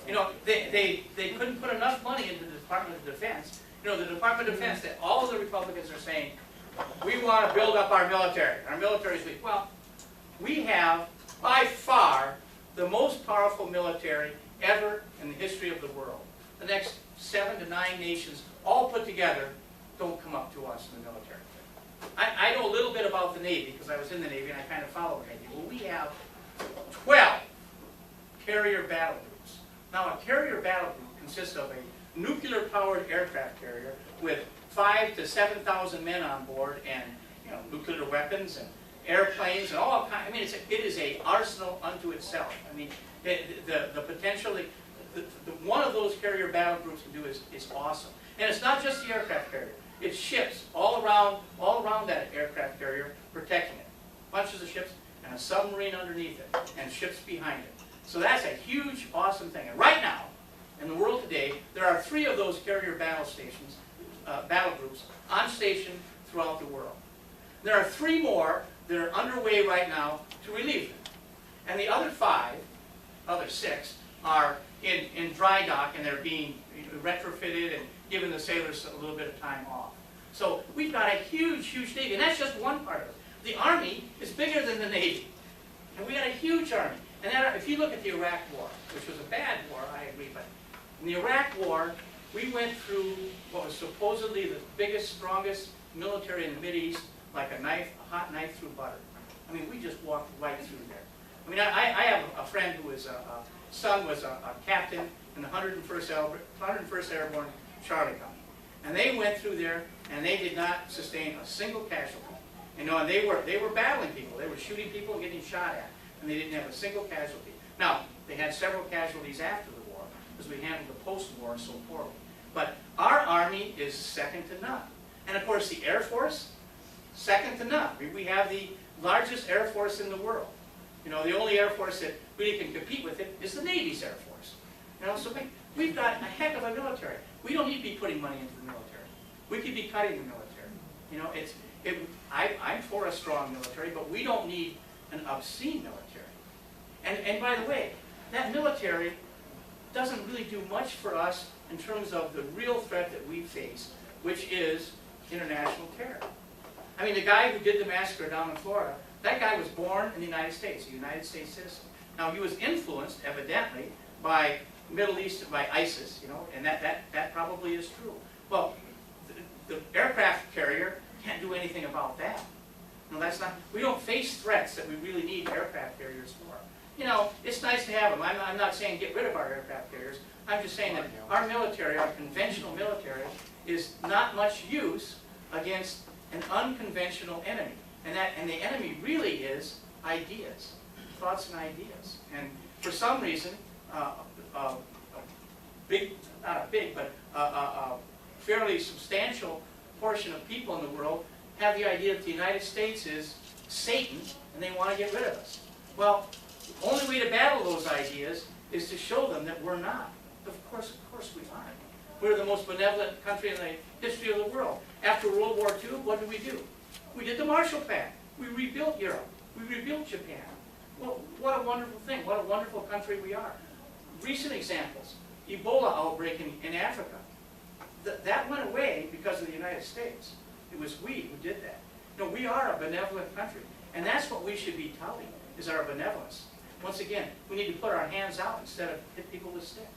You know, they couldn't put enough money into the Department of Defense. You know, the Department of Defense, that all of the Republicans are saying, we want to build up our military. Our military is weak. Well, we have, by far, the most powerful military ever in the history of the world. The next 7 to 9 nations, all put together, don't come up to us in the military. I know a little bit about the Navy, because I was in the Navy and I kind of follow the Navy. Well, we have 12 carrier battle groups. Now, a carrier battle group consists of a nuclear-powered aircraft carrier with 5,000 to 7,000 men on board, and nuclear weapons and airplanes and all kinds. I mean, it is a arsenal unto itself. I mean, the potential. One of those carrier battle groups can do is awesome. And it's not just the aircraft carrier. It's ships all around that aircraft carrier protecting it. Bunches of ships and a submarine underneath it and ships behind it. So that's a huge, awesome thing. And right now, in the world today, there are 3 of those carrier battle groups on station throughout the world. There are 3 more that are underway right now to relieve them. And the other 6, are in dry dock, and they're being retrofitted and giving the sailors a little bit of time off. So we've got a huge, huge Navy, and that's just one part of it. The Army is bigger than the Navy, and we got a huge Army. And that, if you look at the Iraq War, which was a bad war, I agree, but in the Iraq War, we went through what was supposedly the biggest, strongest military in the Mideast, like a hot knife through butter. I mean, we just walked right through there. I mean, I have a friend who was son was a captain in the 101st Airborne Charlie Company. And they went through there, and they did not sustain a single casualty. And they were battling people. They were shooting people and getting shot at, and they didn't have a single casualty. Now, they had several casualties after the war, because we handled the post-war so poorly. But our Army is second to none. And of course, the Air Force, second to none. We have the largest Air Force in the world. You know, the only Air Force that really can compete with it is the Navy's Air Force. You know, so we've got a heck of a military. We don't need to be putting money into the military. We could be cutting the military. You know, I'm for a strong military, but we don't need an obscene military. And by the way, that military doesn't really do much for us in terms of the real threat that we face, which is international terror. I mean, the guy who did the massacre down in Florida, that guy was born in the United States, a United States citizen. Now, he was influenced, evidently, by Middle East, by ISIS, you know, and that probably is true. Well, the aircraft carrier can't do anything about that. No, that's not. We don't face threats that we really need aircraft carriers for. You know, it's nice to have them. I'm not saying get rid of our aircraft carriers. I'm just saying that our military, our conventional military, is not much use against an unconventional enemy. And the enemy really is ideas, thoughts and ideas. And for some reason, not a big, but a fairly substantial portion of people in the world have the idea that the United States is Satan, and they want to get rid of us. Well, the only way to battle those ideas is to show them that we're not. Of course we aren't. We're the most benevolent country in the history of the world. After World War II, what did we do? We did the Marshall Plan. We rebuilt Europe. We rebuilt Japan. Well, what a wonderful thing. What a wonderful country we are. Recent examples. Ebola outbreak in Africa. That went away because of the United States. It was we who did that. You know, we are a benevolent country. And that's what we should be touting, is our benevolence. Once again, we need to put our hands out instead of hit people with sticks.